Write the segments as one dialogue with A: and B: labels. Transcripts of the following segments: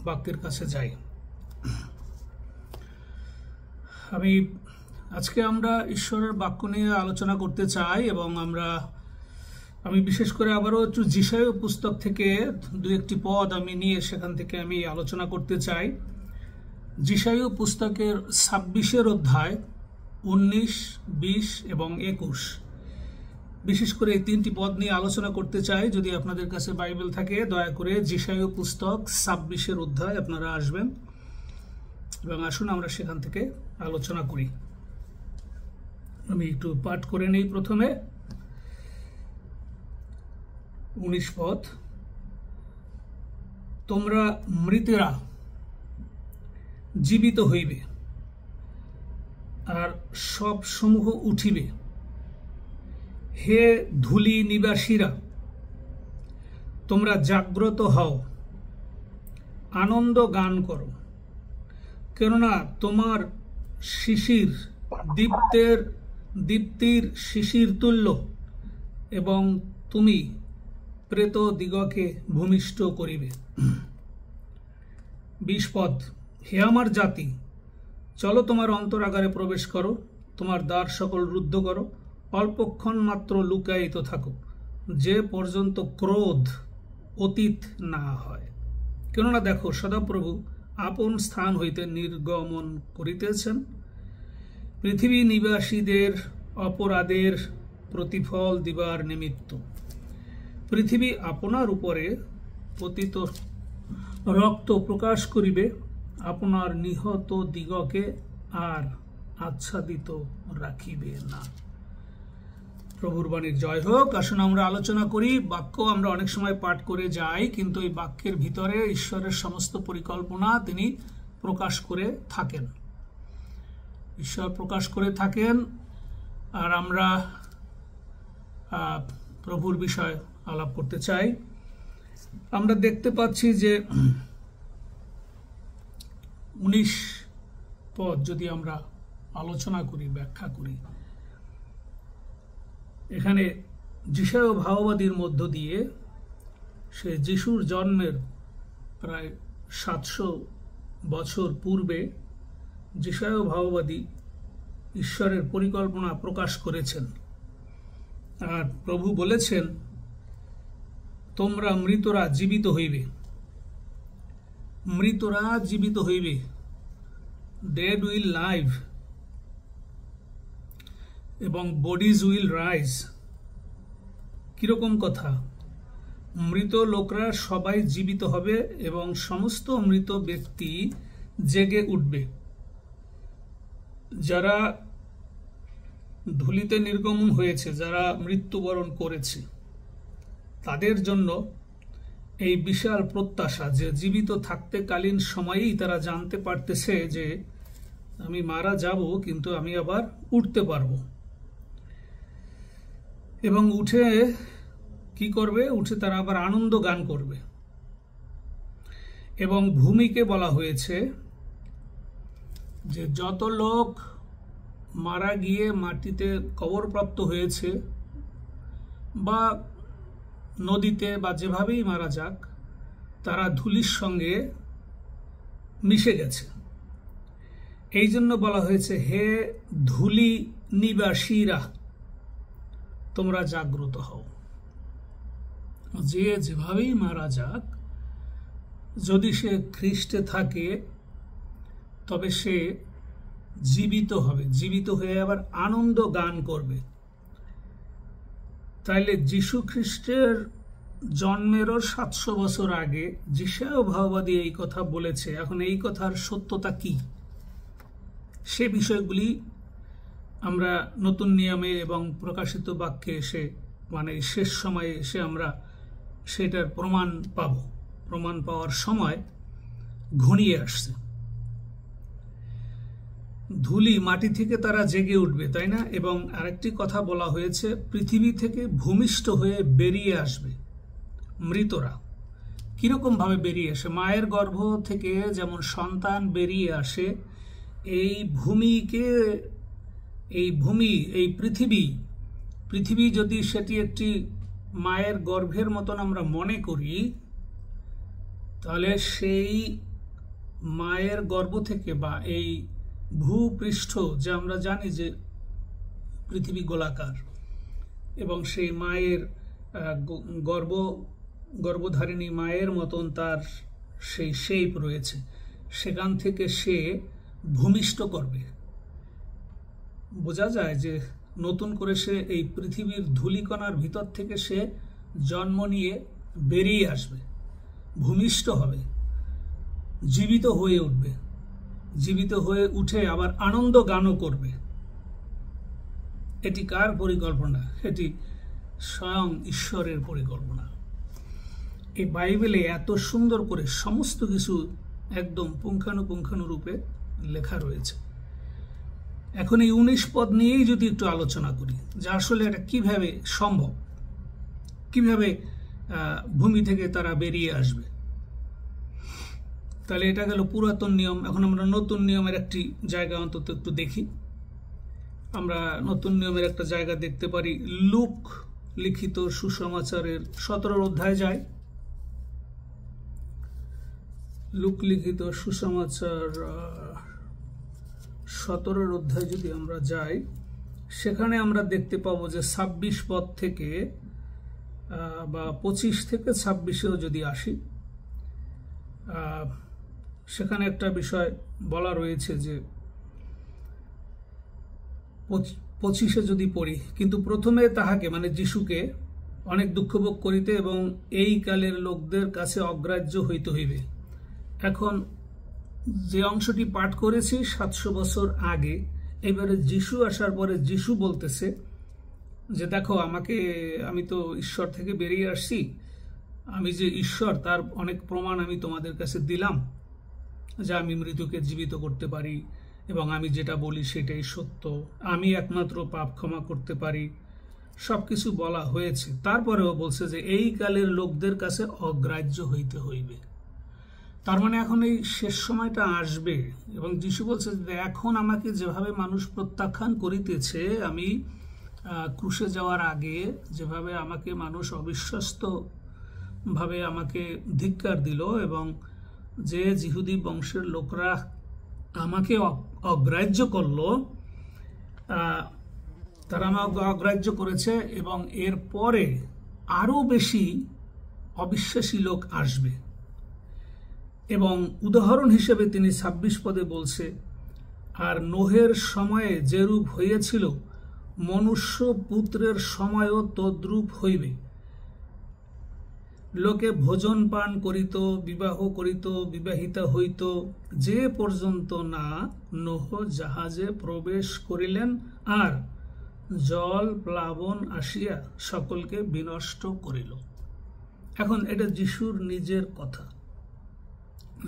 A: বাক্যের কাছে যাই। আজকে আমরা ঈশ্বরের বাক্য নিয়ে আলোচনা করতে চাই এবং আমি বিশেষ করে আবারও একটু যিশায়া পুস্তক থেকে দু একটি পদ আমি নিয়ে সেখান থেকে আমি আলোচনা করতে চাই। যিশায়া পুস্তকের 26 অধ্যায় 19, 20 এবং 21, বিশেষ করে এই তিনটি পদ নিয়ে আলোচনা করতে চাই। যদি আপনাদের কাছে বাইবেল থাকে দয়া করে যিশায়া পুস্তক 26 অধ্যায় আপনারা আসবেন এবং আসুন আমরা সেখান থেকে আলোচনা করি। আমি একটু পাঠ করে নেই। প্রথমে 19 পদ, তোমরা মৃতেরা জীবিত হইবে আর সব সমূহ উঠিবে। হে ধূলি নিবাসীরা, তোমরা জাগ্রত হও, আনন্দ গান করো, কেননা তোমার শিশির দীপ্তির শিশির তুল্য, এবং তুমি প্রেত দিগকে ভূমিষ্ঠ করিবে। 20 পদ, হে আমার জাতি, চলো তোমার অন্তরাগারে প্রবেশ করো, তোমার দ্বার সকল রুদ্ধ করো, অল্পক্ষণ মাত্র লুকায়িত থাকো, যে পর্যন্ত ক্রোধ অতীত না হয়। কেননা দেখো, সদাপ্রভু আপন স্থান হইতে নির্গমন করিতেছেন, পৃথিবী নিবাসীদের অপরাধের প্রতিফল দিবার নিমিত্ত। পৃথিবী আপনার উপরে পতিত রক্ত প্রকাশ করিবে, আপনার নিহত দিগকে আর আচ্ছাদিত রাখিবে না। প্রভুর বাণীর জয় হোক। আসুন আমরা আলোচনা করি। বাক্য আমরা অনেক সময় পাঠ করে যাই, কিন্তু এই বাক্যের ভিতরে ঈশ্বরের সমস্ত পরিকল্পনা তিনি প্রকাশ করে থাকেন। ঈশ্বর প্রকাশ করে থাকেন আর আমরা প্রভুর বিষয় আলাপ করতে চাই। আমরা দেখতে পাচ্ছি যে 19 পদ যদি আমরা আলোচনা করি, ব্যাখ্যা করি, এখানে যিশায়া ভাববাদীর মধ্য দিয়ে সে যিশুর জন্মের প্রায় 700 বছর পূর্বে যিশায়া ভাববাদী ঈশ্বরের পরিকল্পনা প্রকাশ করেছেন। আর প্রভু বলেছেন, তোমরা মৃতরা জীবিত হইবে, মৃতরা জীবিত হইবে, ডেড উইল লাইভ এবং বডিজ উইল রাইজ। কিরকম কথা? মৃত লোকরা সবাই জীবিত হবে এবং সমস্ত মৃত ব্যক্তি জেগে উঠবে। যারা ধূলিতে নির্গমন হয়েছে, যারা মৃত্যুবরণ করেছে, তাদের জন্য এই বিশাল প্রত্যাশা যে জীবিত থাকতে কালীন সময়েই তারা জানতে পারতেছে যে আমি মারা যাব, কিন্তু আমি আবার উঠতে পারবো। এবং উঠে কি করবে? উঠে তারা আবার আনন্দ গান করবে। এবং ভূমিকে বলা হয়েছে যে যত লোক মারা গিয়ে মাটিতে কবরপ্রাপ্ত হয়েছে বা নদীতে বা যেভাবেই মারা যাক, তারা ধূলির সঙ্গে মিশে গেছে। এই জন্য বলা হয়েছে, হে ধূলি নিবাসীরা, তোমরা জাগ্রত হও। যে যেভাবেই মারা যাক, যদি সে খ্রিস্টে থাকে তবে সে জীবিত হবে, জীবিত হয়ে আবার আনন্দ গান করবে। তাইলে যীশু খ্রিস্টের জন্মেরও 700 বছর আগে যিশায়া ভাববাদী এই কথা বলেছে। এখন এই কথার সত্যতা কি, সে বিষয়গুলি আমরা নতুন নিয়মে এবং প্রকাশিত বাক্যে এসে, মানে শেষ সময়ে এসে আমরা সেটার প্রমাণ পাব। প্রমাণ পাওয়ার সময় ঘনিয়ে আসছে। ধূলি, মাটি থেকে তারা জেগে উঠবে, তাই না? এবং আরেকটি কথা বলা হয়েছে, পৃথিবী থেকে ভূমিষ্ঠ হয়ে বেরিয়ে আসবে মৃতরা। কিরকম ভাবে বেরিয়ে আসে? মায়ের গর্ভ থেকে যেমন সন্তান বেরিয়ে আসে, এই পৃথিবী যদি সেটি একটি মায়ের গর্ভের মতন আমরা মনে করি, তাহলে সেই মায়ের গর্ভ থেকে বা এই ভূপৃষ্ঠ, যে আমরা জানি যে পৃথিবী গোলাকার, এবং সেই মায়ের গর্ভধারিণী মায়ের মতন তার সেই শেপ রয়েছে, সেখান থেকে সে ভূমিষ্ঠ করবে। বোঝা যায় যে নতুন করে সে এই পৃথিবীর ধূলিকণার ভিতর থেকে সে জন্ম নিয়ে বেরিয়ে আসবে, ভূমিষ্ঠ হবে, জীবিত হয়ে উঠবে, জীবিত হয়ে উঠে আবার আনন্দ গানও করবে। এটি কার পরিকল্পনা? এটি স্বয়ং ঈশ্বরের পরিকল্পনা। এই বাইবেলে এত সুন্দর করে সমস্ত কিছু একদম পুঙ্খানুপুঙ্খানুরূপে লেখা রয়েছে। এখন এই 19 পদ নিয়েই যদি একটু আলোচনা করি, যে আসলে এটা কিভাবে সম্ভব, কিভাবে ভূমি থেকে তারা বেরিয়ে আসবে। তাহলে এটা গেল পুরাতন নিয়ম। এখন আমরা নতুন নিয়মের একটি জায়গা অন্তত একটু দেখি। আমরা নতুন নিয়মের একটা জায়গা দেখতে পারি, লুক লিখিত সুসমাচারের 17 অধ্যায় যাই। লুক লিখিত সুসমাচার 17 অধ্যায় যদি আমরা যাই, সেখানে আমরা দেখতে পাবো যে 26 পদ থেকে বা 25 থেকে 26-এও যদি আসি, সেখানে একটা বিষয় বলা রয়েছে যে 25-এ যদি পড়ি, কিন্তু প্রথমে তাহাকে মানে যিশুকে অনেক দুঃখভোগ করিতে এবং এই কালের লোকদের কাছে অগ্রাহ্য হইতে হইবে। এখন যে অংশটি পাঠ করেছি 700 বছর আগে, এবারে যিশু আসার পরে যিশু বলতেছে যে দেখো, আমি তো ঈশ্বর থেকে বেরিয়ে আসছি, আমি যে ঈশ্বর তার অনেক প্রমাণ আমি তোমাদের কাছে দিলাম, যে আমি মৃতকে জীবিত করতে পারি এবং আমি যেটা বলি সেটাই সত্য, আমি একমাত্র পাপ ক্ষমা করতে পারি, সবকিছু বলা হয়েছে। তারপরেও বলছে যে এই কালের লোকদের কাছে অগ্রাহ্য হইতে হইবে। তার মানে এখন এই শেষ সময়টা আসবে, এবং যিশু বলছে যে এখন আমাকে যেভাবে মানুষ প্রত্যাখ্যান করিতেছে, আমি ক্রুশে যাওয়ার আগে যেভাবে আমাকে মানুষ অবিশ্বস্ত ভাবে আমাকে ধিক্কার দিল, এবং যে যিহুদি বংশের লোকরা আমাকে অগ্রাহ্য করলো, তারা আমাকে অগ্রাহ্য করেছে, এবং এর পরে আরো বেশি অবিশ্বাসী লোক আসবে। এবং উদাহরণ হিসেবে তিনি 26 পদে বলছে, আর নোহের সময়ে যেরূপ হইয়াছিল মনুষ্য পুত্রের সময়ও তদ্রূপ হইবে। লোকে ভোজন পান করিত, বিবাহ করিত, বিবাহিতা হইত, যে পর্যন্ত না নোহ জাহাজে প্রবেশ করিলেন আর জল প্লাবন আসিয়া সকলকে বিনষ্ট করিল। এখন এটা যিশুর নিজের কথা,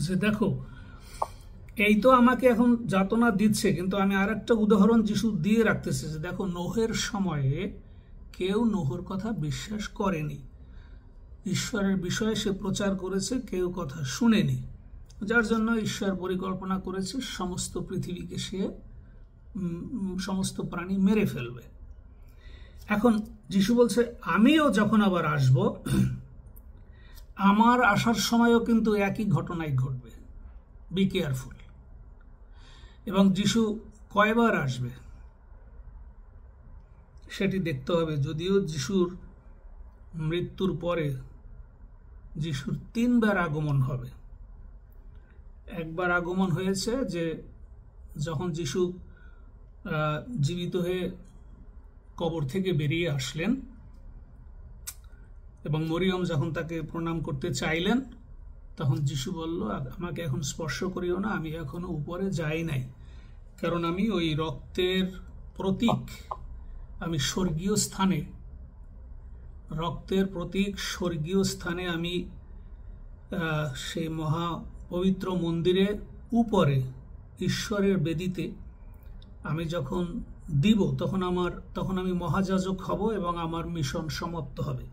A: যে দেখো, এই তো আমাকে এখন যাতনা দিচ্ছে, কিন্তু আমি আর একটা উদাহরণ যিশু দিয়ে রাখতেছে, যে দেখো, নোহের সময়ে কেউ নোহর কথা বিশ্বাস করেনি, ঈশ্বরের বিষয়ে সে প্রচার করেছে, কেউ কথা শুনেনি, যার জন্য ঈশ্বর পরিকল্পনা করেছে সমস্ত পৃথিবীকে সে সমস্ত প্রাণী মেরে ফেলবে। এখন যিশু বলছে আমিও যখন আবার আসব, আমার আসার সময়ও কিন্তু একই ঘটনাই ঘটবে, বি কেয়ারফুল। এবং যিশু কয়বার আসবে সেটি দেখতে হবে। যদিও যিশুর মৃত্যুর পরে যিশুর 3 বার আগমন হবে। একবার আগমন হয়েছে যে যখন যিশু জীবিত হয়ে কবর থেকে বেরিয়ে আসলেন, এবং মরিয়ম যখন তাকে প্রণাম করতে চাইলেন, তখন যিশু বলল, আমাকে এখন স্পর্শ করিও না, আমি এখনো উপরে যাই নাই, কারণ আমি ওই রক্তের প্রতীক, আমি স্বর্গীয় স্থানে, রক্তের প্রতীক স্বর্গীয় স্থানে আমি সেই মহা পবিত্র মন্দিরে উপরে ঈশ্বরের বেদিতে আমি যখন দিব, তখন আমি মহাযাজক হব এবং আমার মিশন সমাপ্ত হবে।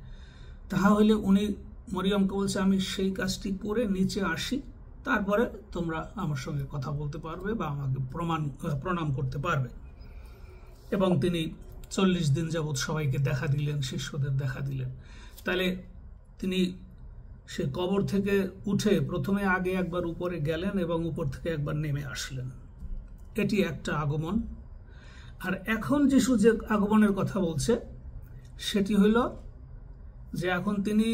A: তাহা হইলে উনি মরিয়মকে বলছে, আমি সেই কাজটি করে নিচে আসি, তারপরে তোমরা আমার সঙ্গে কথা বলতে পারবে বা আমাকে প্রণাম করতে পারবে। এবং তিনি 40 দিন যাবৎ সবাইকে দেখা দিলেন, শিষ্যদের দেখা দিলেন। তাহলে তিনি সে কবর থেকে উঠে প্রথমে আগে একবার উপরে গেলেন এবং উপর থেকে একবার নেমে আসলেন। এটি একটা আগমন। আর এখন যিশু যে আগমনের কথা বলছে সেটি হইল যে এখন তিনি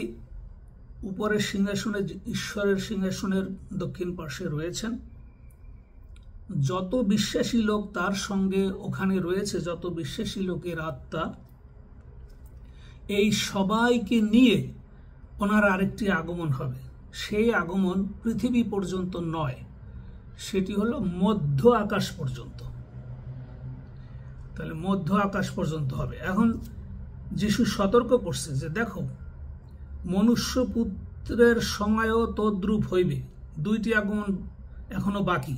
A: উপরের সিংহাসনে, ঈশ্বরের সিংহাসনের দক্ষিণ পাশে রয়েছেন। যত বিশ্বাসী লোক তার সঙ্গে ওখানে রয়েছে, যত বিশ্বাসী লোকের আত্মা, এই সবাইকে নিয়ে ওনার আরেকটি আগমন হবে। সেই আগমন পৃথিবী পর্যন্ত নয়, সেটি হলো মধ্য আকাশ পর্যন্ত। তাহলে মধ্য আকাশ পর্যন্ত হবে। এখন যিশু সতর্ক করছে যে দেখো, মনুষ্যপুত্রের সময়ও তদ্রূপ হইবে। দুইটি আগমন এখনো বাকি।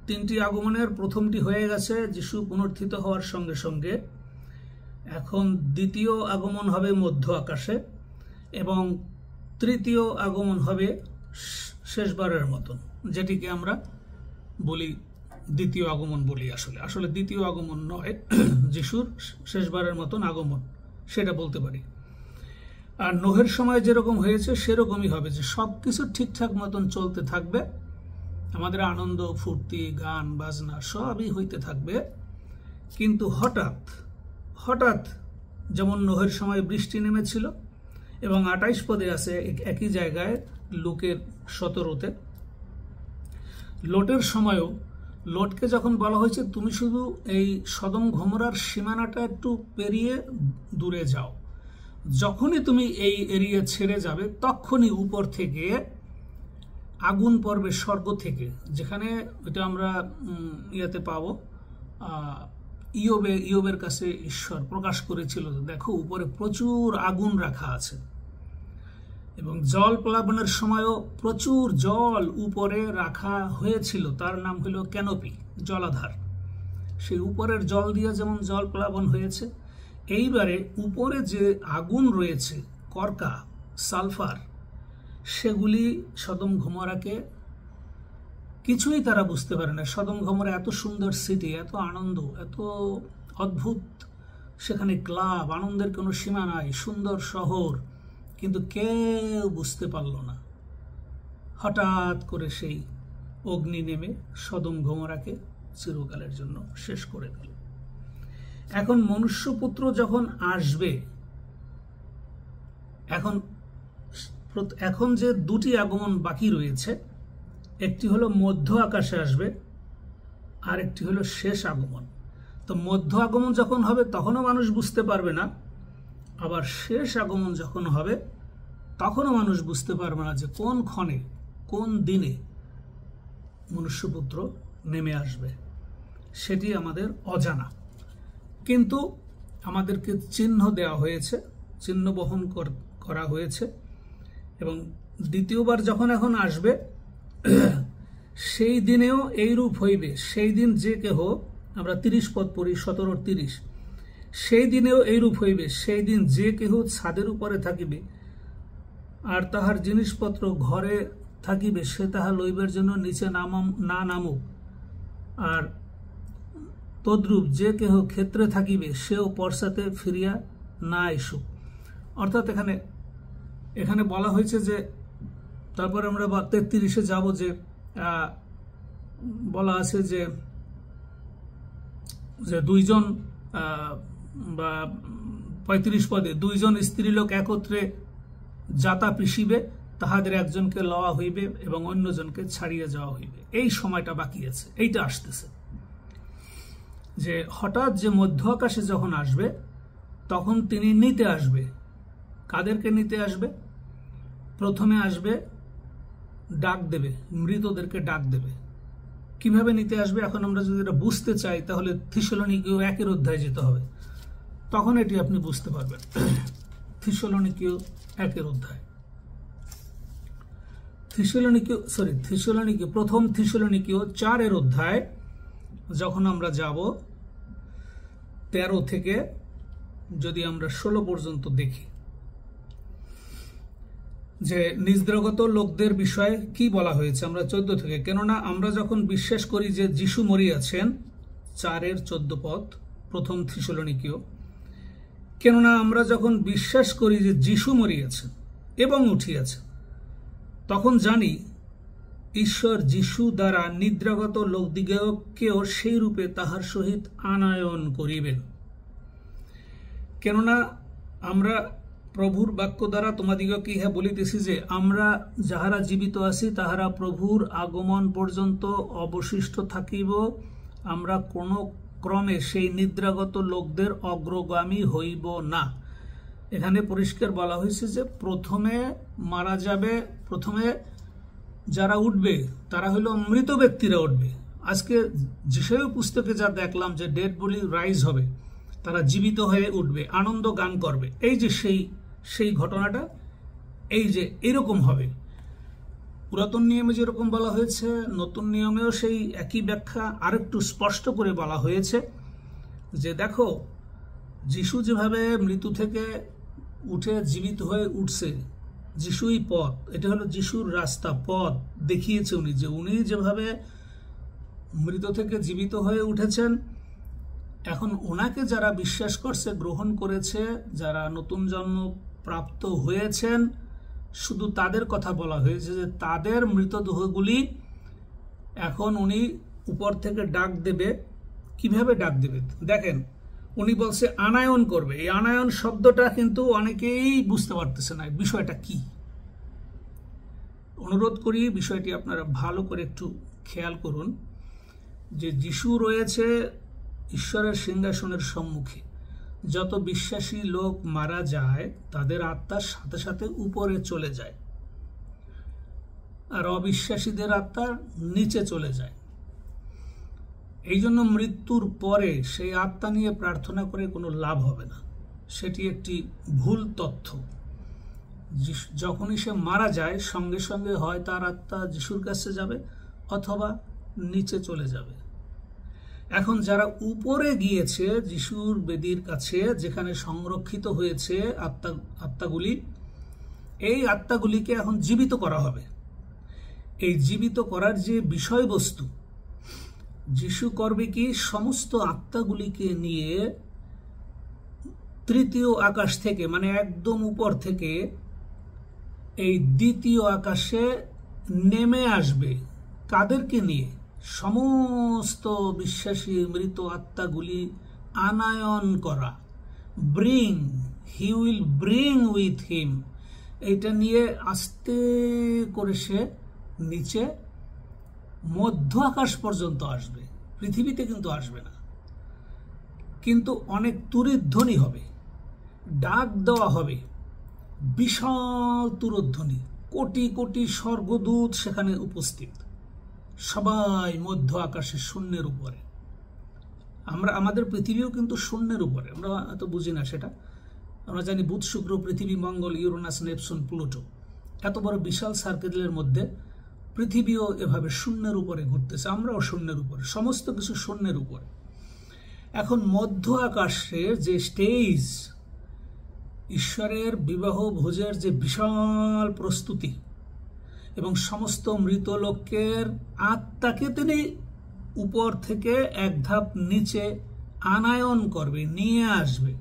A: তিনটি আগমনের প্রথমটি হয়ে গেছে যিশু পুনরুত্থিত হওয়ার সঙ্গে সঙ্গে। এখন দ্বিতীয় আগমন হবে মধ্য আকাশে এবং তৃতীয় আগমন হবে শেষবারের মতন, যেটিকে আমরা বলি দ্বিতীয় আগমন বলি। আসলে দ্বিতীয় আগমন নয়, যিশুর শেষবারের মতন আগমন, সেটা বলতে পারি। আর নোহের সময় যেরকম হয়েছে সেরকমই হবে, যে সবকিছু ঠিকঠাক মতন চলতে থাকবে, আমাদের আনন্দ ফুর্তি গান বাজনা সবই হইতে থাকবে। কিন্তু হঠাৎ যেমন নোহের সময় বৃষ্টি নেমেছিল এবং 28 পদে আছে একই জায়গায় লুকের 17-তে, লোটের সময়ও লোটকে যখন বলা হয়েছে তুমি শুধু এই সদম গমোরার সীমানাটা একটু পেরিয়ে দূরে যাও, যখনই তুমি এই এরিয়া ছেড়ে যাবে তখনই উপর থেকে আগুন পড়বে স্বর্গ থেকে, যেখানে এটা আমরা ইয়াতে পাবো, ইয়োবের কাছে ঈশ্বর প্রকাশ করেছিল, দেখো উপরে প্রচুর আগুন রাখা আছে। এবং জল প্লাবনের সময়ও প্রচুর জল উপরে রাখা হয়েছিল, তার নাম হলো ক্যানোপি, জলাধার। সেই উপরের জল দিয়ে যেমন জল প্লাবন হয়েছে, এইবারে উপরে যে আগুন রয়েছে, কর্কা, সালফার, সেগুলি সদম গমোরাকে কিছুই তারা বুঝতে পারে না। সদম গমোরা এত সুন্দর সিটি, এত আনন্দ, এত অদ্ভুত, সেখানে ক্লাব, আনন্দের কোনো সীমা নাই, সুন্দর শহর, কিন্তু কেউ বুঝতে পারল না। হঠাৎ করে সেই অগ্নি নেমে সদম গমোরাকে চিরকালের জন্য শেষ করে দিল। এখন মনুষ্যপুত্র যখন আসবে, এখন যে দুটি আগমন বাকি রয়েছে, একটি হলো মধ্য আকাশে আসবে আর একটি হলো শেষ আগমন। তো মধ্য আগমন যখন হবে তখনও মানুষ বুঝতে পারবে না, আবার শেষ আগমন যখন হবে তখনও মানুষ বুঝতে পারবে না যে কোন ক্ষণে কোন দিনে মনুষ্যপুত্র নেমে আসবে, সেটি আমাদের অজানা। কিন্তু আমাদেরকে চিহ্ন দেওয়া হয়েছে, চিহ্ন বহন করা হয়েছে। এবং দ্বিতীয়বার যখন এখন আসবে সেই দিনেও এইরূপ হইবে। সেই দিন যে কেহ, আমরা 30 পদ পড়ি, 17-30, সেই দিনেও এইরূপ হইবে। সেই দিন যে কেহ ছাদের উপরে থাকিবে আর তাহার জিনিসপত্র ঘরে থাকিবে, সে তাহা লইবার জন্য নিচে না নামুক। আর তদ্রূপ যে কেহ ক্ষেত্রে থাকিবে, সেও পশ্চাতে ফিরিয়া না আসুক। অর্থাৎ এখানে বলা হয়েছে যে, তারপরে আমরা 33-এ যাব, যে বলা আছে যে দুইজন বা 35 পদে, দুইজন স্ত্রীলোক একত্রে যাতা পিসিবে, তাহাদের একজনকে লওয়া হইবে এবং অন্যজনকে ছাড়িয়ে যাওয়া হইবে। এই সময়টা বাকি আছে, এইটা আসতেছে। যে হঠাৎ যে মধ্য আকাশে যখন আসবে তখন তিনি নিতে আসবে। কাদেরকে নিতে আসবে? প্রথমে আসবে ডাক দেবে, মৃতদেরকে ডাক দেবে। কিভাবে নিতে আসবে? এখন আমরা যদি এটা বুঝতে চাই তাহলে থিসলনিকীয় 1 অধ্যায়ে যেতে হবে, তখন এটি আপনি বুঝতে পারবেন। থিসলনিকীয় 1 অধ্যায়, প্রথম থিসলনিকীয় 4 অধ্যায় যখন আমরা যাব, 13 থেকে যদি আমরা 16 পর্যন্ত দেখি, যে নিদ্রাগত লোকদের বিষয়ে কি বলা হয়েছে, আমরা 14 থেকে, কেননা আমরা যখন বিশ্বাস করি যে যিশু মরিয়াছেন, 4:14 পদ, প্রথম থিসলনিকীয়, কেননা আমরা যখন বিশ্বাস করি যে যিশু মরিয়াছেন এবং উঠিয়াছে, তখন জানি ঈশ্বর যীশু দ্বারা নিদ্রাগত লোকদিগকেও সেই রূপে তাহার সহিত আনয়ন করিবেন। কেননা আমরা প্রভুর বাক্য দ্বারা তোমাদিগকে ইহা বলিতেছি যে আমরা যাহারা জীবিত আছি তাহারা প্রভুর আগমন পর্যন্ত অবশিষ্ট থাকিব, আমরা কোনো ক্রমে সেই নিদ্রাগত লোকদের অগ্রগামী হইব না। এখানে পরিষ্কার বলা হয়েছে যে প্রথমে মারা যাবে, প্রথমে যারা উঠবে তারা হলো মৃত ব্যক্তিরা উঠবে। আজকে যিশায় পুস্তকে যা দেখলাম যে ডেড বডি রাইজ হবে, তারা জীবিত হয়ে উঠবে, আনন্দ গান করবে, এই যে সেই ঘটনাটা এই যে এরকম হবে। পুরাতন নিয়মে যেরকম বলা হয়েছে, নতুন নিয়মেও সেই একই ব্যাখ্যা আরেকটু স্পষ্ট করে বলা হয়েছে যে দেখো, যিশু যেভাবে মৃত্যু থেকে উঠে জীবিত হয়ে উঠছে, যিশুই পথ, এটা হলো যিশুর রাস্তা, পথ দেখিয়েছে উনি, যে উনি যেভাবে মৃত থেকে জীবিত হয়ে উঠেছেন, এখন ওনাকে যারা বিশ্বাস করছে, গ্রহণ করেছে, যারা নতুন জন্ম প্রাপ্ত হয়েছেন, শুধু তাদের কথা বলা হয়েছে যে তাদের মৃতদেহগুলি এখন উনি উপর থেকে ডাক দেবে। কিভাবে ডাক দেবে দেখেন, উনি বলছে আনায়ন করবে। এই আনায়ন শব্দটা কিন্তু অনেকেই বুঝতে পারতেছে না বিষয়টা কি। অনুরোধ করি বিষয়টি আপনারা ভালো করে একটু খেয়াল করুন যে যিশু রয়েছে ঈশ্বরের সিংহাসনের সম্মুখে। যত বিশ্বাসী লোক মারা যায় তাদের আত্মার সাথে সাথে উপরে চলে যায়, আর অবিশ্বাসীদের আত্মা নিচে চলে যায়। এই জন্য মৃত্যুর পরে সেই আত্মা নিয়ে প্রার্থনা করে কোনো লাভ হবে না, সেটি একটি ভুল তথ্য। যখনই সে মারা যায় সঙ্গে সঙ্গে হয় তার আত্মা যিশুর কাছে যাবে অথবা নিচে চলে যাবে। এখন যারা উপরে গিয়েছে যিশুর বেদির কাছে, যেখানে সংরক্ষিত হয়েছে আত্মাগুলি, এই আত্মাগুলিকে এখন জীবিত করা হবে। এই জীবিত করার যে বিষয়বস্তু, যিশু করবে কি, সমস্ত আত্মাগুলিকে নিয়ে তৃতীয় আকাশ থেকে, মানে একদম উপর থেকে এই দ্বিতীয় আকাশে নেমে আসবে। কাদেরকে নিয়ে? সমস্ত বিশ্বাসী মৃত আত্মাগুলি আনায়ন করা। He will bring with him, এটা নিয়ে আস্তে করে সে নিচে মধ্য আকাশ পর্যন্ত আসবে, পৃথিবীতে কিন্তু আসবে না। কিন্তু অনেক তুরিধ্বনি হবে, ডাক দেওয়া হবে, বিশাল তুরধ্বনি, কোটি কোটি স্বর্গদূত সেখানে উপস্থিত, সবাই মধ্য আকাশে শূন্যের উপরে। আমাদের পৃথিবীও কিন্তু শূন্যের উপরে, আমরা এত বুঝি না সেটা। আমরা জানি বুধ, শুক্র, পৃথিবী, মঙ্গল, ইউরেনাস, নেপচুন, প্লুটো, এত বড় বিশাল সার্কেলের মধ্যে পৃথিবীও এভাবে শূন্যের উপরে ঘুরতেছে, আমরাও শূন্যের উপরে, সমস্ত কিছু শূন্যের উপরে। এখন মধ্য আকাশের যে স্টেজ, ঈশ্বরের বিবাহ ভোজের যে বিশাল প্রস্তুতি, এবং সমস্ত মৃত লোকের আত্মাকে তিনি উপর থেকে এক ধাপ নিচে আনায়ন করবে, নিয়ে আসবে,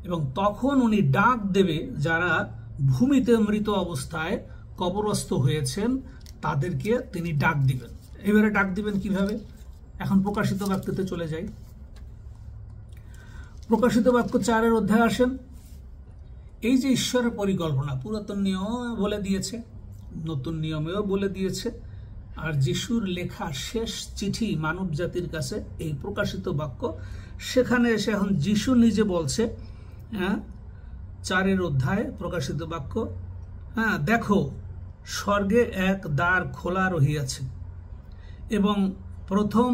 A: এবং তখন উনি ডাক দেবে যারা ভূমিতে মৃত অবস্থায় কবরস্থ হয়েছেন, তাদেরকে তিনি ডাক দিবেন। এবারে ডাক দিবেন কিভাবে? এখন প্রকাশিত বাক্যতে চলে যাই। প্রকাশিত বাক্য 4 অধ্যায় আসেন। এই যে ঈশ্বরের পরিকল্পনা, পুরাতন নিয়ম বলে দিয়েছে, নতুন নিয়মেও বলে দিয়েছে, আর যিশুর লেখা শেষ চিঠি মানব জাতির কাছে এই প্রকাশিত বাক্য, সেখানে এসে এখন যিশু নিজে বলছে, 4 অধ্যায় প্রকাশিত বাক্য, দেখো স্বর্গে এক দ্বার খোলা রহিয়াছে, এবং প্রথম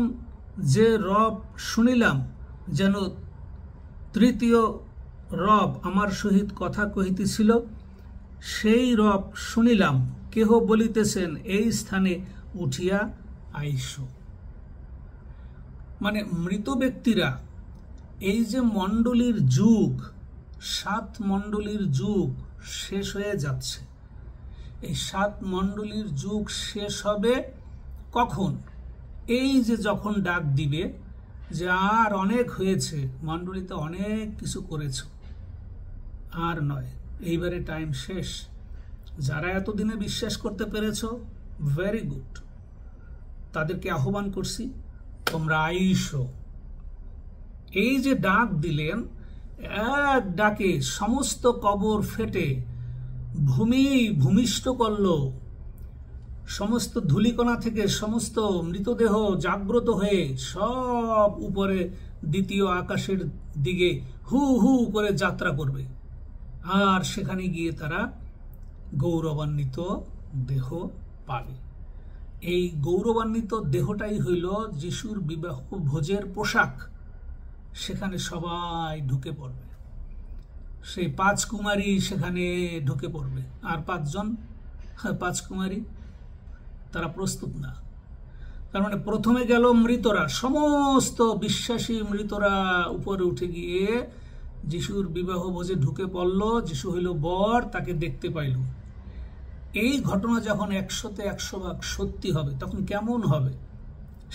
A: যে রব শুনিলাম যেন তৃতীয় রব আমার সহিত কথা কহিতেছিল, সেই রব শুনিলাম কেহ বলিতেছেন, এই স্থানে উঠিয়া আইস। মানে মৃত ব্যক্তিরা, এই যে মণ্ডলীর যুগ, 7 মণ্ডলীর যুগ শেষ হয়ে যাচ্ছে। এই 7 মণ্ডলীর যুগ শেষ হবে কখন? এই যে যখন ডাক দিবে যে আর অনেক হয়েছে, মণ্ডলীতে অনেক কিছু করেছ, আর নয়, এইবারে টাইম শেষ, যারা এতদিনে বিশ্বাস করতে পেরেছ, ভেরি গুড, তাদেরকে আহ্বান করছি, তোমরা আইসো। এই যে ডাক দিলেন, এক ডাকে সমস্ত কবর ফেটে ভূমিষ্ঠ করল, সমস্ত ধূলিকণা থেকে সমস্ত মৃতদেহ জাগ্রত হয়ে সব উপরে দ্বিতীয় আকাশের দিকে হু হু করে যাত্রা করবে, আর সেখানে গিয়ে তারা গৌরবান্বিত দেহ পাবে। এই গৌরবান্বিত দেহটাই হইল যিশুর বিবাহ ভোজের পোশাক। সেখানে সবাই ঢুকে পড়বে, সেই 5 কুমারী সেখানে ঢুকে পড়বে, আর 5 কুমারী তারা প্রস্তুত না। তার মানে প্রথমে গেল মৃতরা, সমস্ত বিশ্বাসী মৃতরা উপরে উঠে গিয়ে যিশুর বিবাহ ভোজে ঢুকে পড়ল। যিশু হইল বর, তাকে দেখতে পাইল। এই ঘটনা যখন 100-তে 100 ভাগ সত্যি হবে, তখন কেমন হবে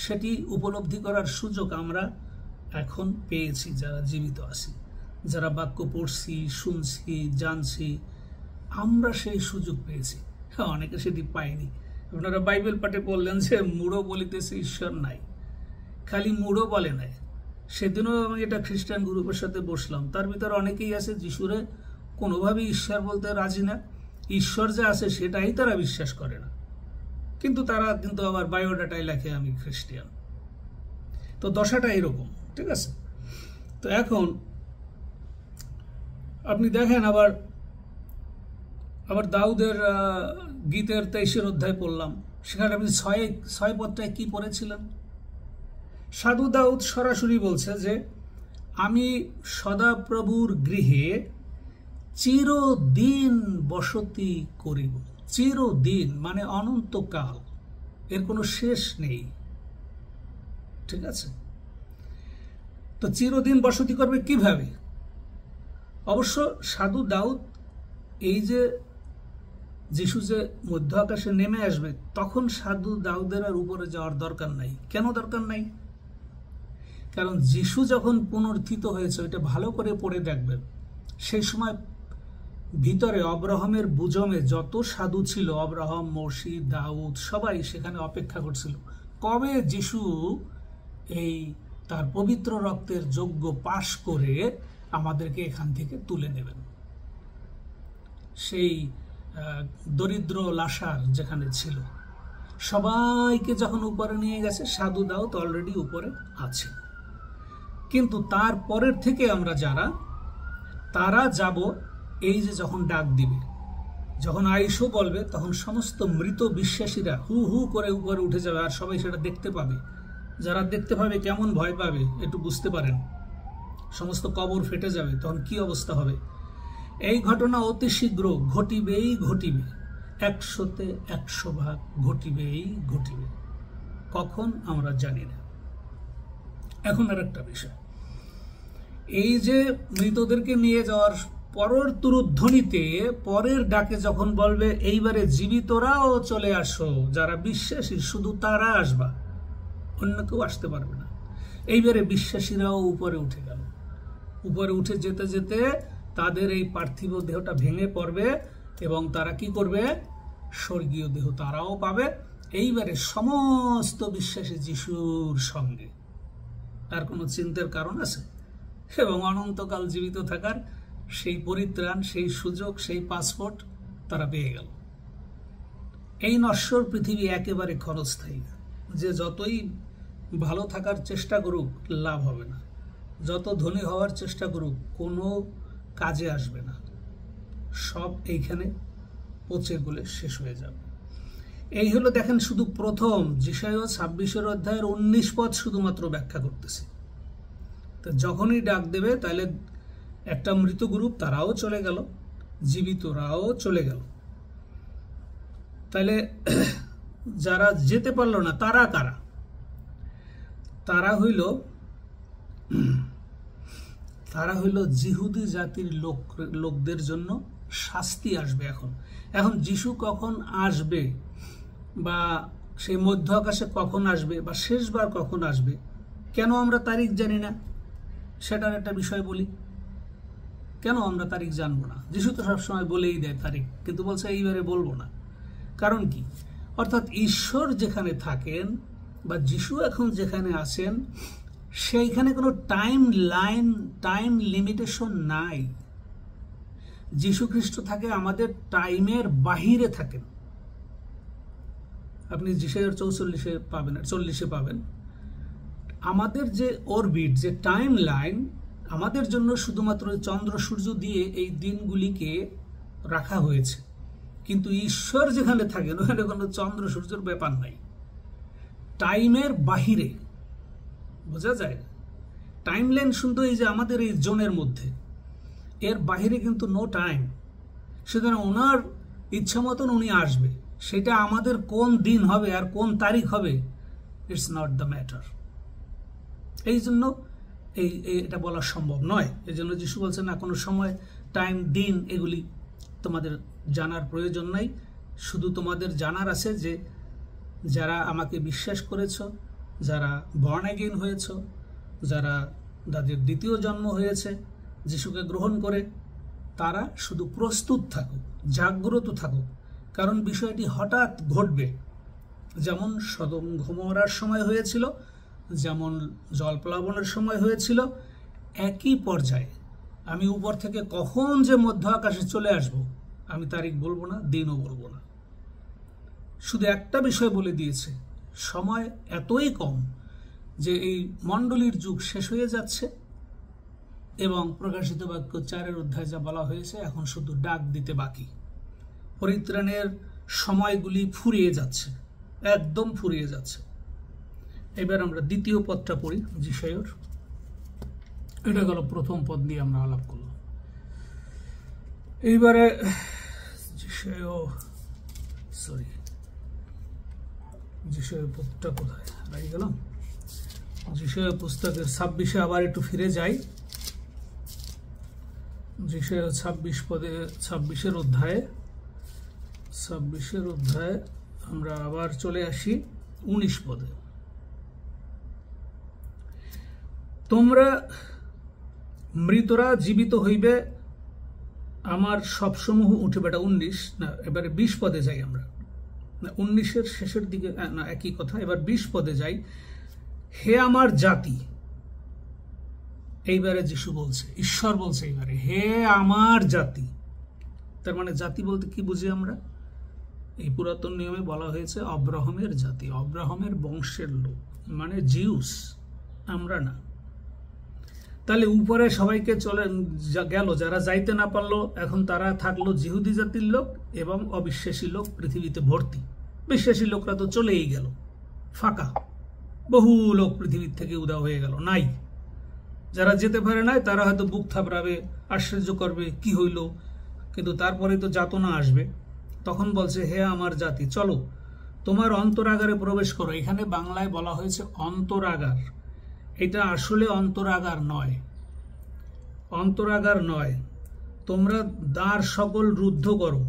A: সেটি উপলব্ধি করার সুযোগ আমরা এখন পেয়েছি যারা জীবিত আছি, যারা বাক্য পড়ছি, শুনছি, জানছি, আমরা সেই সুযোগ পেয়েছি। হ্যাঁ, অনেকে সেটি পায়নি। আপনারা বাইবেল পাঠে বললেন যে মূঢ় বলিতেছে ঈশ্বর নাই, খালি মূঢ় বলে নাই। সেদিনও আমি এটা খ্রিস্টান গ্রুপের সাথে বসলাম, তার ভিতরে অনেকেই আছে যিশুরে কোনোভাবেই ঈশ্বর বলতে রাজি না, ঈশ্বর যে আছে সেটাই তারা বিশ্বাস করে না, কিন্তু তারা আবার বায়োডাটায় লেখে আমি খ্রিস্টান। তো দশাটা এরকম, ঠিক আছে। তো এখন আপনি দেখেন আবার দাউদের গীতের 23 অধ্যায় পড়লাম, সেখানে আপনি 6 পদটায় কি পড়েছিলেন? সাধু দাউদ সরাসরি বলছে যে আমি সদাপ্রভুর গৃহে চিরদিন বসতি করিব। চিরদিন মানে অনন্তকাল, এর কোনো শেষ নেই, ঠিক আছে। তো চিরদিন বসতি করবে কিভাবে? অবশ্য সাধু দাউদ এই যে যিশু যে মধ্য আকাশে নেমে আসবে, তখন সাধু দাউদের আর উপরে যাওয়ার দরকার নাই। কেন দরকার নাই? কারণ যিশু যখন পুনরুত্থিত হয়েছে, ওইটা ভালো করে পড়ে দেখবেন, সেই সময় ভিতরে অব্রাহামের বুজমে যত সাধু ছিল, অব্রাহাম, মোশি, দাউদ, সবাই সেখানে অপেক্ষা করছিল কবে যিশু এই তার পবিত্র রক্তের যজ্ঞ পাশ করে আমাদেরকে এখান থেকে তুলে নেবেন। সেই দরিদ্র লাশার যেখানে ছিল, সবাইকে যখন উপরে নিয়ে গেছে, সাধু দাউদ অলরেডি উপরে আছে। কিন্তু তার পরের থেকে আমরা তারা যাব, এই যে যখন ডাক দিবে, যখন আইসো বলবে, তখন সমস্ত মৃত বিশ্বাসীরা হু হু করে উপরে উঠে যাবে, আর সবাই সেটা দেখতে পাবে। যারা দেখতে পাবে কেমন ভয় পাবে একটু বুঝতে পারেন। সমস্ত কবর ফেটে যাবে, তখন কি অবস্থা হবে? এই ঘটনা অতি শীঘ্র ঘটিবেই ঘটিবে, 100-তে 100 ভাগ ঘটিবেই ঘটিবে। কখন আমরা জানি না। এখন আর একটা বিষয়, এই যে মৃতদেরকে নিয়ে যাওয়ার পরের তুরুধ্বনিতে, পরের ডাকে যখন বলবে এইবারে জীবিতরাও চলে আসো, যারা বিশ্বাসী শুধু তারা আসবা, অন্য কেউ আসতে পারবে না। এইবারে বিশ্বাসীরাও উপরে উঠে গেল। উপরে উঠে যেতে যেতে তাদের এই পার্থিব দেহটা ভেঙে পড়বে, এবং তারা কি করবে? স্বর্গীয় দেহ তারাও পাবে। এইবারে সমস্ত বিশ্বাসী যিশুর সঙ্গে। তার কোনো চিন্তার কারণ আছে? এবং অনন্তকাল জীবিত থাকার সেই পরিত্রাণ, সেই সুযোগ, সেই পাসপোর্ট তারা পেয়ে গেল। এই নশ্বর পৃথিবী একেবারে ক্ষণস্থায়ী। যে যতই ভালো থাকার চেষ্টা করুক, লাভ হবে না। যত ধনী হওয়ার চেষ্টা করুক, কোনো কাজে আসবে না। সব এইখানে পচে গলে শেষ হয়ে যাবে। এই হলো, দেখেন, শুধু প্রথম যেসায় 26 অধ্যায়ের 19 পদ শুধুমাত্র ব্যাখ্যা করতেছে। তো যখনই ডাক দেবে, তাহলে একটা মৃত গ্রুপ তারাও চলে গেল, জীবিতরাও চলে গেল। তাহলে যারা যেতে পারলো না, তারা কারা? তারা হইল জিহুদি জাতির লোকদের জন্য শাস্তি আসবে। এখন যিশু কখন আসবে, বা সেই মধ্য আকাশে কখন আসবে, বা শেষবার কখন আসবে, কেন আমরা তারিখ জানি না, সেটার একটা বিষয় বলি। কেন আমরা তারিখ জানবো না? যিশু তো সবসময় বলেই দেয় তারিখ, কিন্তু বলছে এইবারে বলবো না। কারণ কি? অর্থাৎ ঈশ্বর যেখানে থাকেন বা যিশু এখন যেখানে আছেন সেইখানে কোনো টাইম লাইন, টাইম লিমিটেশন নাই। যিশু খ্রিস্ট থাকে আমাদের টাইমের বাহিরে থাকেন। আপনি যিশাইয়ের 44-এ পাবেন, 40-এ পাবেন। আমাদের যে অরবিট, যে টাইম লাইন, আমাদের জন্য শুধুমাত্র চন্দ্র সূর্য দিয়ে এই দিনগুলিকে রাখা হয়েছে, কিন্তু ঈশ্বর যেখানে থাকেন ওখানে কোনো চন্দ্র সূর্যের ব্যাপার নাই। টাইমের বাহিরে, বোঝা যায়? টাইম লাইন শুধু এই যে আমাদের এই জোনের মধ্যে, এর বাহিরে কিন্তু নো টাইম। সুতরাং ওনার ইচ্ছা মতন উনি আসবে, সেটা আমাদের কোন দিন হবে আর কোন তারিখ হবে, ইটস নট দ্য ম্যাটার। এই জন্য এটা বলা সম্ভব নয়। এই জন্য যিশু বলছেন না, কোনো সময় টাইম, দিন এগুলি তোমাদের জানার প্রয়োজন নাই। শুধু তোমাদের জানার আছে যে যারা আমাকে বিশ্বাস করেছ, যারা বর্ন অ্যাগেইন হয়েছ, যারা যাদের দ্বিতীয় জন্ম হয়েছে যিশুকে গ্রহণ করে, তারা শুধু প্রস্তুত থাকুক, জাগ্রত থাকুক। কারণ বিষয়টি হঠাৎ ঘটবে, যেমন সদম গমোরার সময় হয়েছিল, যেমন জলপ্লাবনের সময় হয়েছিল, একই পর্যায়ে। আমি উপর থেকে কখন যে মধ্য আকাশে চলে আসব, আমি তারিখ বলবো না, দিনও বলবো না। শুধু একটা বিষয় বলে দিয়েছে, সময় এতই কম যে এই মণ্ডলীর যুগ শেষ হয়ে যাচ্ছে এবং প্রকাশিত বাক্য 4 অধ্যায় যা বলা হয়েছে, এখন শুধু ডাক দিতে বাকি। পরিত্রাণের সময়গুলি ফুরিয়ে যাচ্ছে, একদম ফুরিয়ে যাচ্ছে। এবার আমরা দ্বিতীয় পদটা পড়ি যিশাইয়ের। এটা গেল প্রথম পদ নিয়ে আমরা আলাপ করলাম। এইবারে যিশাইয়ের পদটা কোথায় রাই গেলাম? যিশাইয়ের পুস্তকের 26-এ আবার একটু ফিরে যাই। যিশাইয়ের 26-এর অধ্যায়ে আমরা আবার চলে আসি 19 পদে। তোমরা মৃতরা জীবিত হইবে, আমার সবসমূহ উঠিবে। এটা 19 না, এবারে 20 পদে যাই আমরা। 19-এর শেষের দিকে না, একই কথা। এবার 20 পদে যাই। হে আমার জাতি, এইবারে যিশু বলছে, ঈশ্বর বলছে এইবারে, হে আমার জাতি। তার মানে জাতি বলতে কি বুঝি আমরা? এই পুরাতন নিয়মে বলা হয়েছে অব্রাহামের জাতি, অব্রাহামের বংশের লোক, মানে জিউস, আমরা না। তাহলে উপরে সবাইকে চলে গেল, যারা যাইতে না পারলো, এখন তারা থাকলো জিহুদি জাতির লোক এবং অবিশ্বাসী লোক পৃথিবীতে ভর্তি। বিশ্বাসী লোকরা তো চলেই গেল, ফাঁকা, বহু লোক পৃথিবীর থেকে উধাও হয়ে গেল, নাই। যারা যেতে পারে নাই তারা হয়তো বুক থাপড়াবে, আশ্চর্য করবে, কি হইল, কিন্তু তারপরে তো যাতনা আসবে। তখন বলছে, হে আমার জাতি, চলো তোমার অন্তরাগারে প্রবেশ করো। এখানে বাংলায় বলা হয়েছে অন্তরাগার, এটা আসলে অন্তরাগার নয়, অন্তরাগার নয়। তোমরা দ্বার সকল রুদ্ধ করো,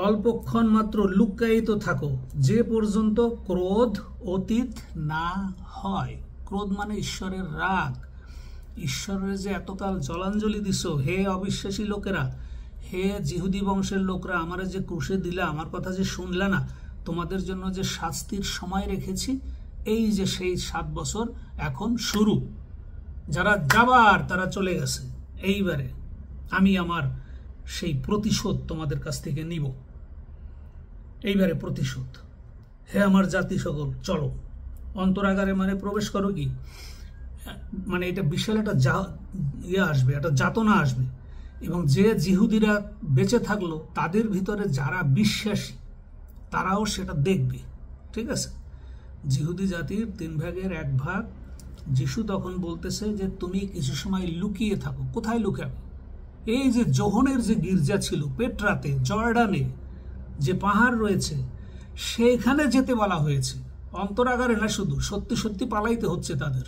A: অল্পক্ষণ মাত্র লুকায়িত থাকো, যে পর্যন্ত ক্রোধ অতীত না হয়। ক্রোধ মানে ঈশ্বরের রাগ। ঈশ্বরের যে এতকাল জলাঞ্জলি দিছ, হে অবিশ্বাসী লোকেরা, হে জিহুদি বংশের লোকরা, আমারে যে ক্রুশে দিলা, আমার কথা যে শুনলা না, তোমাদের জন্য যে শাস্তির সময় রেখেছি, এই যে সেই 7 বছর এখন শুরু। যারা যাবার তারা চলে গেছে, এইবারে আমি আমার সেই প্রতিশোধ তোমাদের কাছ থেকে নিব। এইবারে প্রতিশোধ। হে আমার জাতি সকল, চলো অন্তরাগারে, মানে প্রবেশ করো। কি মানে? এটা বিশাল একটা আসবে, একটা যাতনা আসবে। এবং যে জিহুদিরা বেঁচে থাকলো তাদের ভিতরে যারা বিশ্বাসী তারাও সেটা দেখবে, ঠিক আছে? জিহুদি জাতির 3 ভাগের 1 ভাগ যিশু তখন বলতেছে যে তুমি কিছু সময় লুকিয়ে থাকো। কোথায় লুকাবে? এই যে যোহনের যে গির্জা ছিল পেট্রাতে, জর্ডানে যে পাহাড় রয়েছে, সেখানে যেতে বলা হয়েছে। অন্তরাগারে না, শুধু সত্যি সত্যি পালাইতে হচ্ছে তাদের।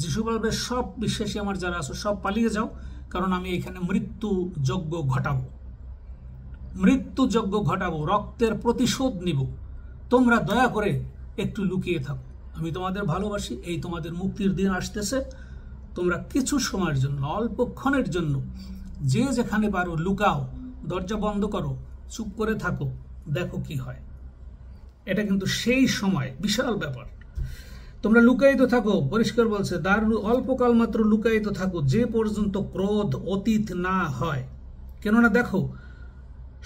A: যিশু বলবে, সব বিশ্বাসী আমার যারা আছো সব পালিয়ে যাও, কারণ আমি এখানে মৃত্যু যজ্ঞ ঘটাবো, মৃত্যুযজ্ঞ ঘটাবো, রক্তের প্রতিশোধ নিব। তোমরা দয়া করে একটু লুকিয়ে থাকো, আমি তোমাদের ভালোবাসি, এই তোমাদের মুক্তির দিন আসতেছে, তোমরা কিছু সময়ের জন্য, অল্পক্ষণের জন্য যে যেখানে পারো লুকাও, দরজা বন্ধ করো, চুপ করে থাকো, দেখো কি হয়। এটা কিন্তু সেই সময় বিশাল ব্যাপার। তোমরা লুকায়িত থাকো, পরিষ্কার বলছে, অল্পকাল মাত্র লুকায়িত থাকো, যে পর্যন্ত ক্রোধ অতীত না হয়। কেননা দেখো,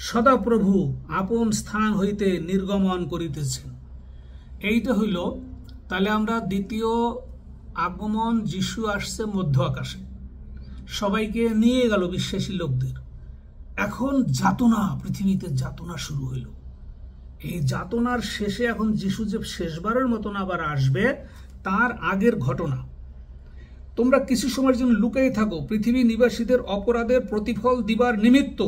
A: সদাপ্রভু আপন স্থান হইতে নির্গমন করিতেছেন। এইটা হইল, তাহলে আমরা দ্বিতীয় আগমন, যিশু আসছে মধ্য আকাশে, সবাইকে নিয়ে গেল বিশ্বাসী লোকদের। এখন যাতনা, পৃথিবীতে যাতনা শুরু হইল। এই যাতনার শেষে এখন যিশু যে শেষবারের মতন আবার আসবে, তার আগের ঘটনা। তোমরা কিছু সময়ের জন্য লুকাই থাকো, পৃথিবী নিবাসীদের অপরাধের প্রতিফল দিবার নিমিত্ত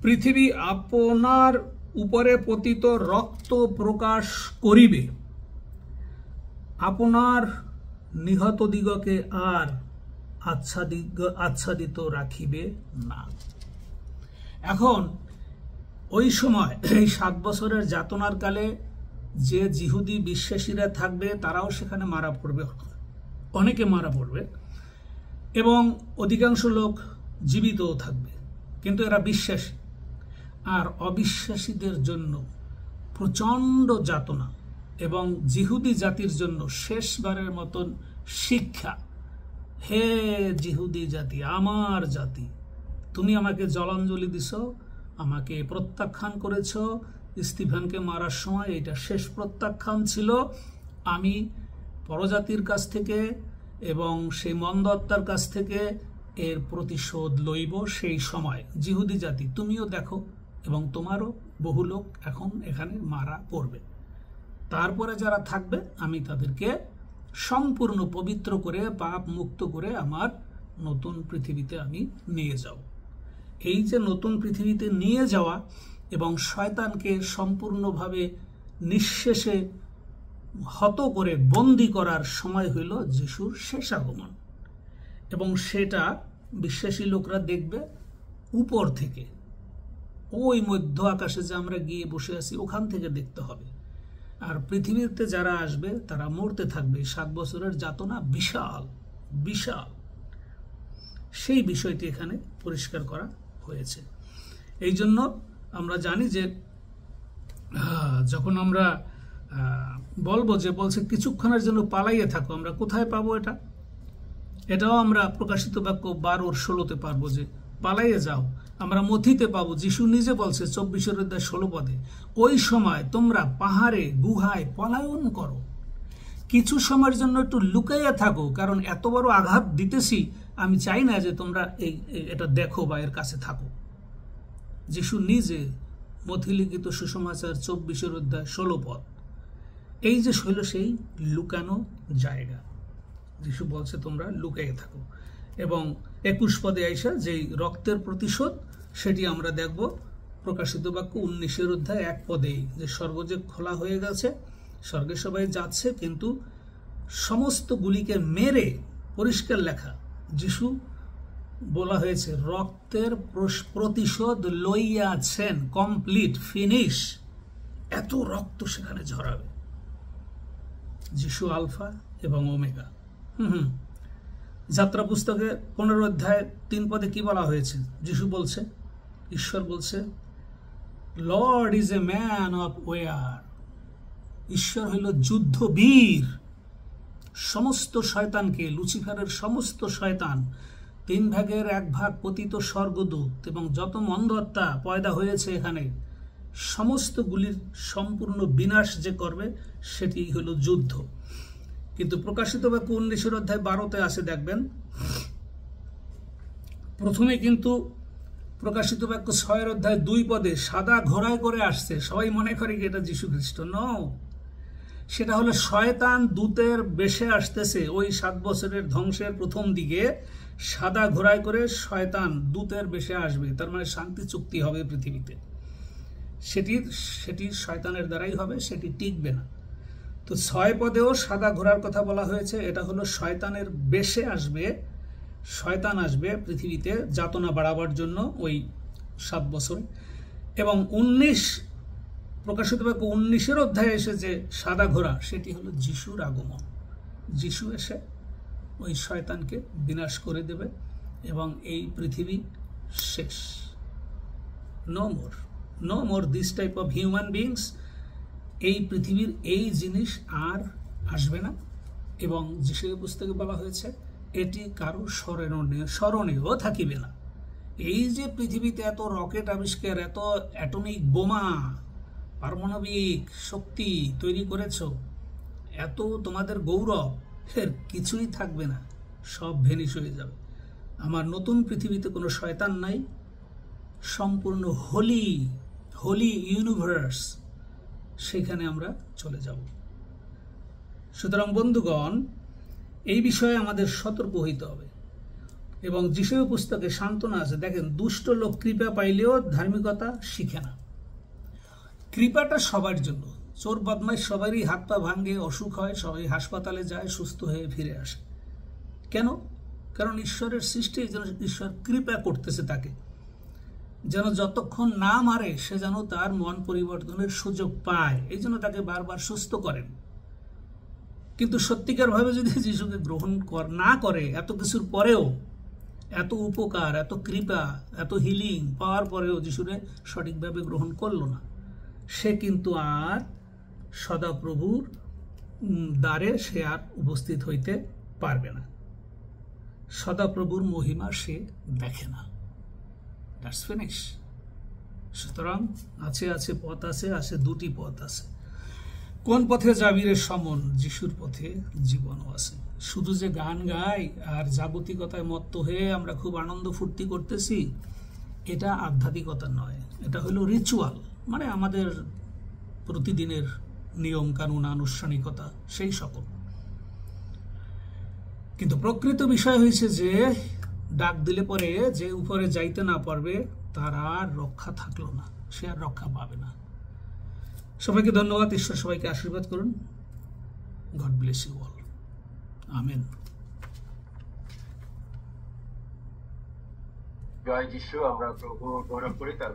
A: পৃথিবী আপনার উপরে পতিত রক্ত প্রকাশ করিবে, আপনার নিহত দিগকে আর আচ্ছাদিত রাখিবে না। এখন ওই সময় এই 7 বছরের যাতনার কালে যে জিহুদি বিশ্বাসীরা থাকবে, তারাও সেখানে মারা পড়বে, অনেকে মারা পড়বে, এবং অধিকাংশ লোক জীবিতও থাকবে, কিন্তু এরা বিশ্বাসী। আর অবিশ্বাসীদের জন্য প্রচণ্ড যাতনা, এবং জিহুদি জাতির জন্য শেষবারের মতন শিক্ষা। হে জিহুদি জাতি, আমার জাতি, তুমি আমাকে জলাঞ্জলি দিছ, আমাকে প্রত্যাখ্যান করেছ। স্টিফেনকে মারার সময় এটা শেষ প্রত্যাখ্যান ছিল। আমি পরজাতির কাছ থেকে এবং সেই মন্দ আত্মার কাছ থেকে এর প্রতিশোধ লইব সেই সময়। জিহুদি জাতি, তুমিও দেখো, এবং তোমারও বহু লোক এখন এখানে মারা পড়বে। তারপরে যারা থাকবে, আমি তাদেরকে সম্পূর্ণ পবিত্র করে, পাপ মুক্ত করে আমার নতুন পৃথিবীতে আমি নিয়ে যাব। এই যে নতুন পৃথিবীতে নিয়ে যাওয়া এবং শয়তানকে সম্পূর্ণভাবে নিঃশেষে হত করে বন্দী করার সময় হইল যিশুর শেষ আগমন। এবং সেটা বিশ্বাসী লোকরা দেখবে উপর থেকে, ওই মধ্য আকাশে যে আমরা গিয়ে বসে আছি, ওখান থেকে দেখতে হবে। আর পৃথিবীতে যারা আসবে তারা মরতে থাকবে। 7 বছরের যাতনা বিশাল বিশাল, সেই বিষয়টি এখানে পরিষ্কার করা হয়েছে। এই জন্য আমরা জানি যে যখন আমরা বলবো যে বলছে কিছুক্ষণের জন্য পালাইয়ে থাকো, আমরা কোথায় পাবো এটা? এটাও আমরা প্রকাশিত বাক্য 12:16 পারবো যে পালাইয়ে যাও। আমরা মথিতে পাবো, যিশু নিজে বলছে 24:16 পদে, ওই সময় তোমরা পাহাড়ে গুহায় পলায়ন করো। কিছু সময়ের জন্য একটু লুকাইয়া থাকো, কারণ এত বড় আঘাত দিতেছি, আমি চাই না যে তোমরা এটা দেখো বা এর কাছে থাকো। যিশু নিজে মথিলিখিত সুসমাচার 24:16 পদ, এই যে শৈল সেই লুকানো জায়গা। যিশু বলছে তোমরা লুকাইয়ে থাকো। এবং 21 পদে আইসা যেই রক্তের প্রতিশোধ, সেটি আমরা দেখব প্রকাশিত বাক্য 19 পদেই, যে স্বর্গ যে খোলা হয়ে গেছে, স্বর্গে সবাই যাচ্ছে, কিন্তু সমস্ত গুলিকে মেরে, পরিষ্কার লেখা, যিশু বলা হয়েছে রক্তের প্রতিশোধ লইয়াছেন, কমপ্লিট, ফিনিশ। এত রক্ত সেখানে ঝরাবে। যিশু আলফা এবং ওমেগা। যাত্রা পুস্তকে 15:3 পদে কি বলা হয়েছে? যিশু বলছে, ঈশ্বর বলছে, lord is a man of war. ঈশ্বর হইল যুদ্ধবীর। সমস্ত শয়তানকে, লুচিফারের সমস্ত শয়তান, 3 ভাগের 1 ভাগ পতিত স্বর্গদূত এবং যত মন্দ আত্মা পয়দা হয়েছে এখানে, সমস্ত গুলির সম্পূর্ণ বিনাশ যে করবে, সেটি হইল যুদ্ধ। কিন্তু প্রকাশিত বাক্য 19:12 আছে, দেখবেন প্রথমে কিন্তু প্রকাশিত বাক্য 6:2 পদে সাদা ঘোড়ায় করে আসছে। সবাই মনে করে কি এটা যীশু খ্রিস্ট? নও, সেটা হলো শয়তান দূতের বেশে আসতেছে। ওই 7 বছরের ধ্বংসের প্রথম দিকে সাদা ঘোড়ায় করে শয়তান দূতের বেশে আসবে। তার মানে শান্তি চুক্তি হবে পৃথিবীতে, সেটি শয়তানের দ্বারাই হবে, সেটি টিকবে না। তো 6 পদেও সাদা ঘোড়ার কথা বলা হয়েছে। এটা হলো শয়তানের বেশে আসবে, শয়তান আসবে পৃথিবীতে যাতনা বাড়াবার জন্য ওই 7 বছর। এবং 19 প্রকাশিত বাক্য 19 অধ্যায়ে এসে যে সাদা ঘোড়া, সেটি হলো যিশুর আগমন। যিশু এসে ওই শয়তানকে বিনাশ করে দেবে এবং এই পৃথিবী শেষ। No more this type of human beings. এই পৃথিবীর এই জিনিস আর আসবে না। এবং যিশু পুস্তকে বলা হয়েছে এটি কারো স্মরণেও থাকিবে না। এই যে পৃথিবীতে এত রকেট আবিষ্কার, এত অ্যাটমিক বোমা, পারমাণবিক শক্তি তৈরি করেছ, এত তোমাদের গৌরব, এর কিছুই থাকবে না, সব ভেনিশ হয়ে যাবে। আমার নতুন পৃথিবীতে কোনো শয়তান নাই, সম্পূর্ণ হোলি ইউনিভার্স, সেখানে আমরা চলে যাব। সুতরাং বন্ধুগণ, এই বিষয়ে আমাদের সতর্ক হইতে হবে। এবং যিশু পুস্তকে সান্ত্বনা আছে। দেখেন, দুষ্ট লোক কৃপা পাইলেও ধার্মিকতা শিখে না। কৃপাটা সবার জন্য। চোর বদমাইশ সবারই হাত পা ভাঙে, অসুখ হয়, সবাই হাসপাতালে যায়, সুস্থ হয়ে ফিরে আসে। কেন? কারণ ঈশ্বরের সৃষ্টি, যেন ঈশ্বর কৃপা করতেছে তাকে, যেন যতক্ষণ না মারে সে যেন তার মন পরিবর্তনের সুযোগ পায়, এই জন্য তাকে বারবার সুস্থ করেন। কিন্তু সত্যিকার ভাবে যদি যিশুকে গ্রহণ না করে, এত কিছুর পরেও, এত উপকার, এত কৃপা, এত হিলিং পাওয়ার পরেও যিশুরে সঠিকভাবে গ্রহণ করলো না, সে কিন্তু আর সদাপ্রভুর দ্বারে সে আর উপস্থিত হইতে পারবে না। সদাপ্রভুর মহিমা সে দেখে না। That's finish. সুতরাং পথ আছে, দুটি পথ আছে। কোন পথে যাবি রে সমন? যিশুর পথে জীবনও আছে। শুধু যে গান গাই আর জাগতিকতায় মত্ত হয়ে আমরা খুব আনন্দ ফুর্তি করতেছি, এটা আধ্যাত্মিকতা নয়, এটা হলো রিচুয়াল, মানে আমাদের প্রতিদিনের নিয়ম কানুন, আনুষ্ঠানিকতা, সেই সকল। কিন্তু প্রকৃত বিষয় হয়েছে যে ডাক দিলে পরে যে উপরে যাইতে না পারবে তার আর রক্ষা থাকলো না, সে আর রক্ষা পাবে না। সবাইকে ধন্যবাদ। ঈশ্বর সবাইকে আশীর্বাদ করুন। God bless you all. Amen.
B: জয় যিশু। আমরা প্রভু গৌরব করি তার